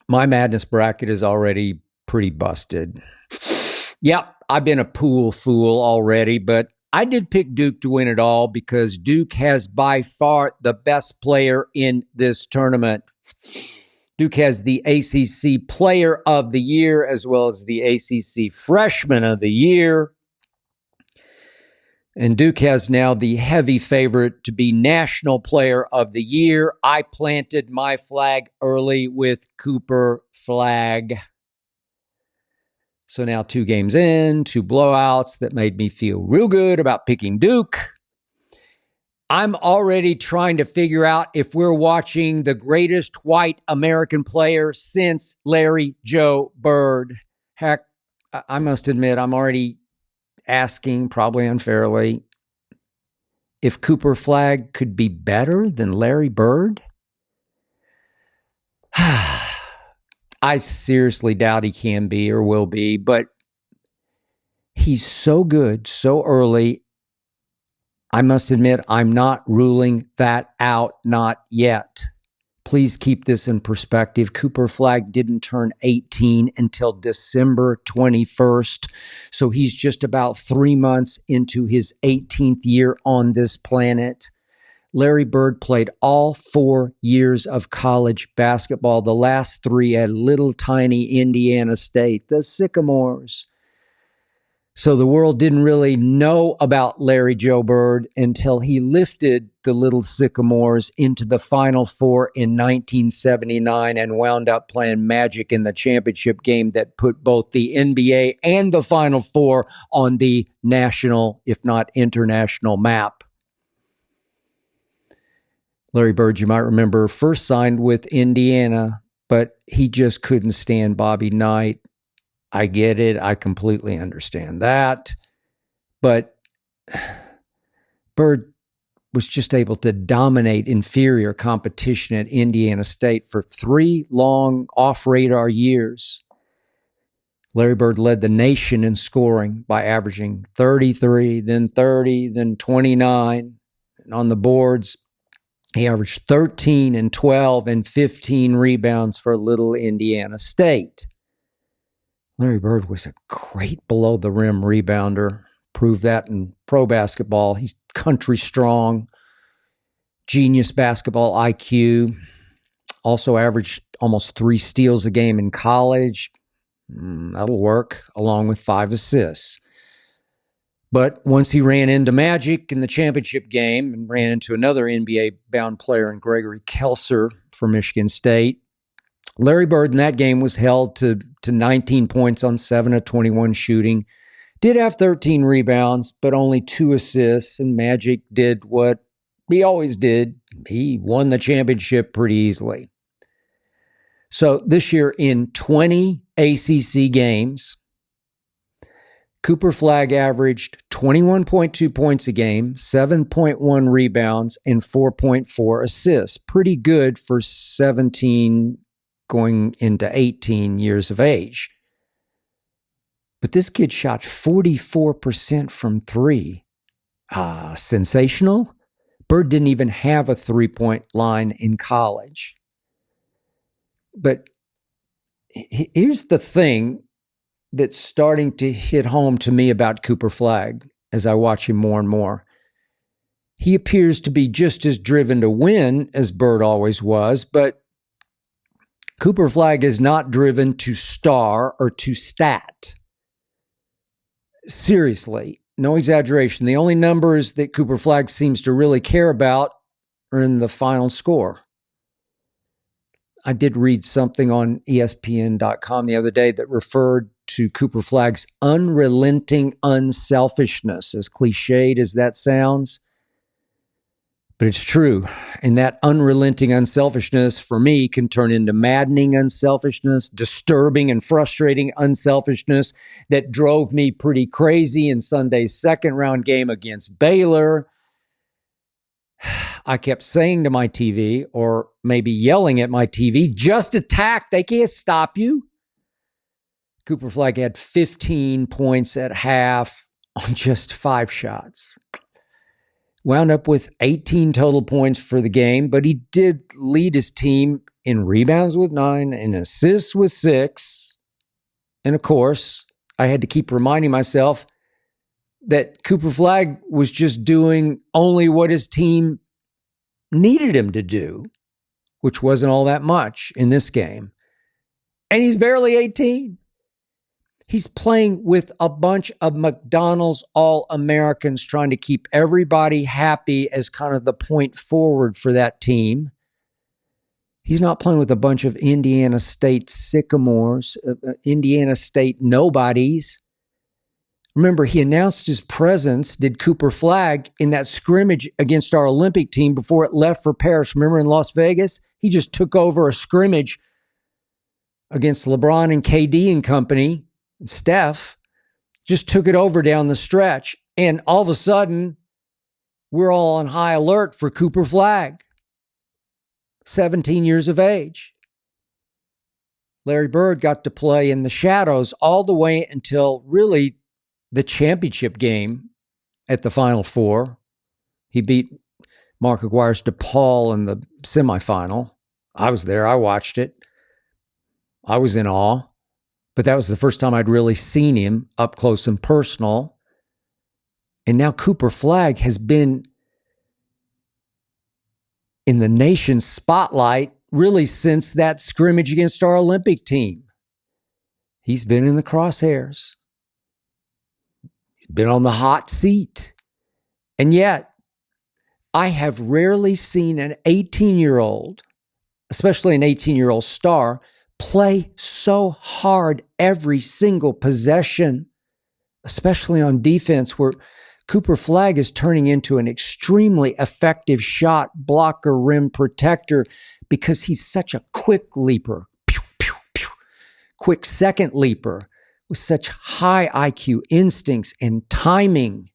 My madness bracket is already pretty busted. Yep, I've been a pool fool already, but I did pick Duke to win it all because Duke has by far the best player in this tournament. Duke has the ACC Player of the Year as well as the ACC Freshman of the Year. And Duke has now the heavy favorite to be National Player of the Year. I planted my flag early with Cooper Flagg. So now 2 games in, 2 blowouts that made me feel real good about picking Duke. I'm already trying to figure out if we're watching the greatest white American player since Larry Joe Bird. Heck, I must admit, I'm already asking, probably unfairly, if Cooper Flagg could be better than Larry Bird. I seriously doubt he can be or will be, but he's so good so early. I must admit, I'm not ruling that out, not yet. Please keep this in perspective. Cooper Flagg didn't turn 18 until December 21st, so he's just about 3 months into his 18th year on this planet. Larry Bird played all 4 years of college basketball, the last 3 at little tiny Indiana State, the Sycamores. So the world didn't really know about Larry Joe Bird until he lifted the little Sycamores into the Final Four in 1979 and wound up playing Magic in the championship game that put both the NBA and the Final Four on the national, if not international, map. Larry Bird, you might remember, first signed with Indiana, but he just couldn't stand Bobby Knight. I get it. I completely understand that. But Bird was just able to dominate inferior competition at Indiana State for 3 long off-radar years. Larry Bird led the nation in scoring by averaging 33, then 30, then 29. And on the boards, he averaged 13 and 12 and 15 rebounds for little Indiana State. Larry Bird was a great below-the-rim rebounder. Proved that in pro basketball. He's country strong, genius basketball IQ. Also averaged almost 3 steals a game in college. That'll work, along with 5 assists. But once he ran into Magic in the championship game and ran into another NBA-bound player in Gregory Kelser for Michigan State, Larry Bird in that game was held to 19 points on 7 of 21 shooting. Did have 13 rebounds, but only 2 assists, and Magic did what he always did. He won the championship pretty easily. So this year in 20 ACC games, Cooper Flagg averaged 21.2 points a game, 7.1 rebounds, and 4.4 assists. Pretty good for 17 going into 18 years of age. But this kid shot 44% from 3. Sensational. Bird didn't even have a 3-point line in college. But here's the thing that's starting to hit home to me about Cooper Flagg as I watch him more and more. He appears to be just as driven to win as Bird always was, but Cooper Flagg is not driven to star or to stat. Seriously, no exaggeration. The only numbers that Cooper Flagg seems to really care about are in the final score. I did read something on ESPN.com the other day that referred to Cooper Flagg's unrelenting unselfishness, as cliched as that sounds. But it's true. And that unrelenting unselfishness, for me, can turn into maddening unselfishness, disturbing and frustrating unselfishness that drove me pretty crazy in Sunday's second-round game against Baylor. I kept saying to my TV, or maybe yelling at my TV, just attack. They can't stop you. Cooper Flagg had 15 points at half on just 5 shots. Wound up with 18 total points for the game, but he did lead his team in rebounds with 9, in assists with 6. And of course, I had to keep reminding myself that Cooper Flagg was just doing only what his team needed him to do, which wasn't all that much in this game. And he's barely 18. He's playing with a bunch of McDonald's All-Americans trying to keep everybody happy as kind of the point forward for that team. He's not playing with a bunch of Indiana State sycamores, Indiana State nobodies. Remember, he announced his presence, did Cooper Flagg, in that scrimmage against our Olympic team before it left for Paris. Remember in Las Vegas? He just took over a scrimmage against LeBron and KD and company. And Steph just took it over down the stretch. And all of a sudden, we're all on high alert for Cooper Flagg, 17 years of age. Larry Bird got to play in the shadows all the way until really the championship game at the Final Four. He beat Mark Aguirre's DePaul in the semifinal. I was there. I watched it. I was in awe. But that was the first time I'd really seen him up close and personal. And now Cooper Flagg has been in the nation's spotlight really since that scrimmage against our Olympic team. He's been in the crosshairs. He's been on the hot seat. And yet, I have rarely seen an 18-year-old, especially an 18-year-old star, play so hard every single possession, especially on defense, where Cooper Flagg is turning into an extremely effective shot blocker, rim protector, because he's such a quick leaper, quick second leaper with such high IQ instincts and timing.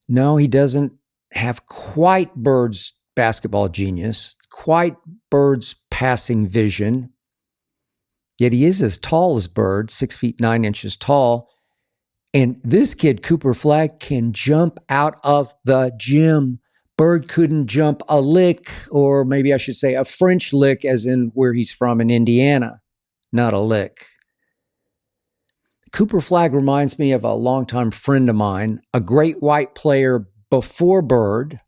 No, he doesn't have quite Bird's basketball genius, quite Bird's passing vision. Yet he is as tall as Bird, 6 feet 9 inches tall. And this kid, Cooper Flagg, can jump out of the gym. Bird couldn't jump a lick, or maybe I should say a French lick, as in where he's from in Indiana. Not a lick. Cooper Flagg reminds me of a longtime friend of mine, a great white player before Bird,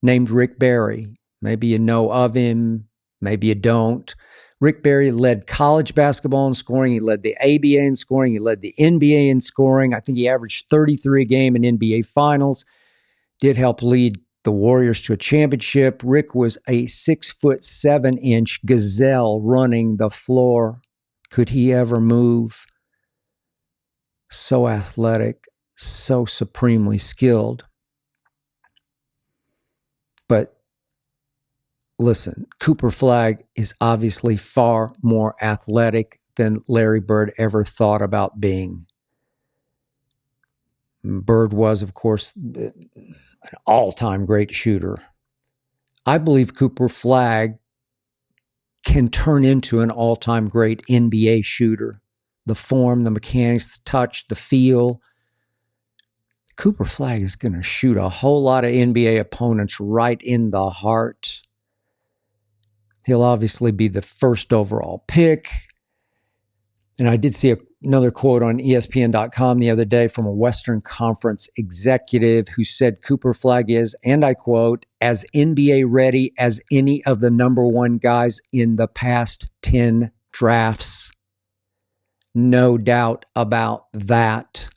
named Rick Barry. Maybe you know of him, maybe you don't. Rick Barry led college basketball in scoring. He led the ABA in scoring. He led the NBA in scoring. I think he averaged 33 a game in NBA finals. Did help lead the Warriors to a championship. Rick was a 6'7" gazelle running the floor. Could he ever move? So athletic, so supremely skilled. But listen, Cooper Flagg is obviously far more athletic than Larry Bird ever thought about being. Bird was, of course, an all-time great shooter. I believe Cooper Flagg can turn into an all-time great NBA shooter. The form, the mechanics, the touch, the feel. Cooper Flagg is going to shoot a whole lot of NBA opponents right in the heart. He'll obviously be the first overall pick. And I did see another quote on ESPN.com the other day from a Western Conference executive who said Cooper Flagg is, and I quote, as NBA ready as any of the number one guys in the past 10 drafts. No doubt about that.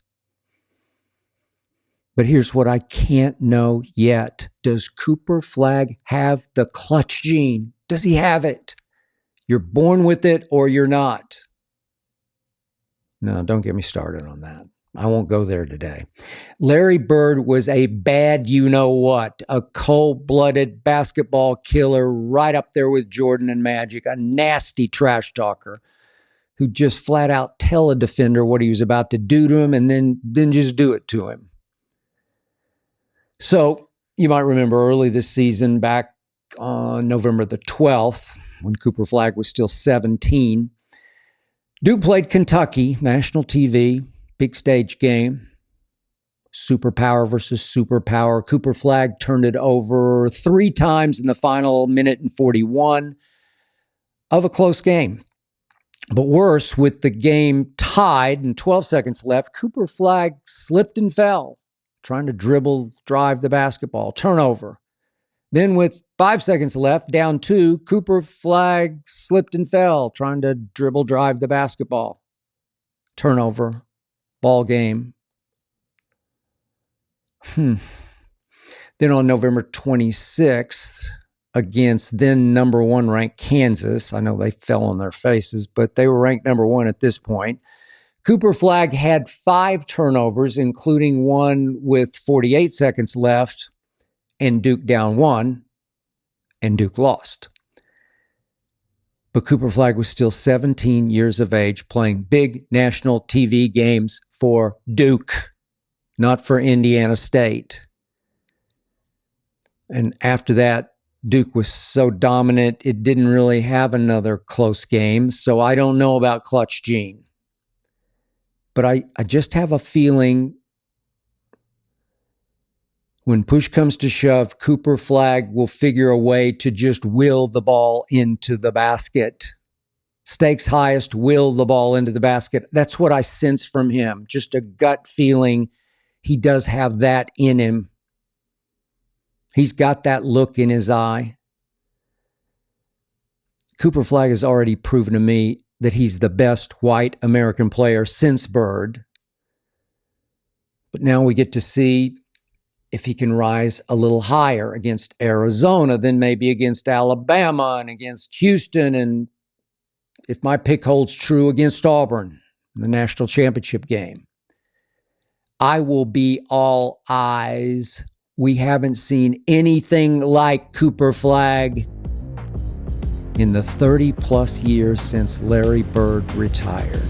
But here's what I can't know yet. Does Cooper Flagg have the clutch gene? Does he have it? You're born with it or you're not. No, don't get me started on that. I won't go there today. Larry Bird was a bad you-know-what, a cold-blooded basketball killer right up there with Jordan and Magic, a nasty trash talker who just flat out tell a defender what he was about to do to him and then just do it to him. So you might remember early this season, back on November the 12th, when Cooper Flagg was still 17, Duke played Kentucky, national TV, big stage game. Superpower versus superpower. Cooper Flagg turned it over 3 times in the final minute and 41. of a close game. But worse, with the game tied and 12 seconds left, Cooper Flagg slipped and fell, trying to drive the basketball. Turnover. Then with 5 seconds left, down 2, Cooper Flagg slipped and fell, trying to drive the basketball. Turnover. Ball game. Then on November 26th, against then number 1 ranked Kansas. I know they fell on their faces, but they were ranked number 1 at this point. Cooper Flagg had 5 turnovers, including one with 48 seconds left, and Duke down 1, and Duke lost. But Cooper Flagg was still 17 years of age, playing big national TV games for Duke, not for Indiana State. And after that, Duke was so dominant, it didn't really have another close game. So I don't know about Clutch Gene. But I just have a feeling when push comes to shove, Cooper Flagg will figure a way to just will the ball into the basket. Stakes highest, will the ball into the basket. That's what I sense from him. Just a gut feeling. He does have that in him. He's got that look in his eye. Cooper Flagg has already proven to me that he's the best white American player since Bird. But now we get to see if he can rise a little higher against Arizona, then maybe against Alabama and against Houston, and if my pick holds true, against Auburn in the national championship game. I will be all eyes. We haven't seen anything like Cooper Flagg in the 30-plus years since Larry Bird retired.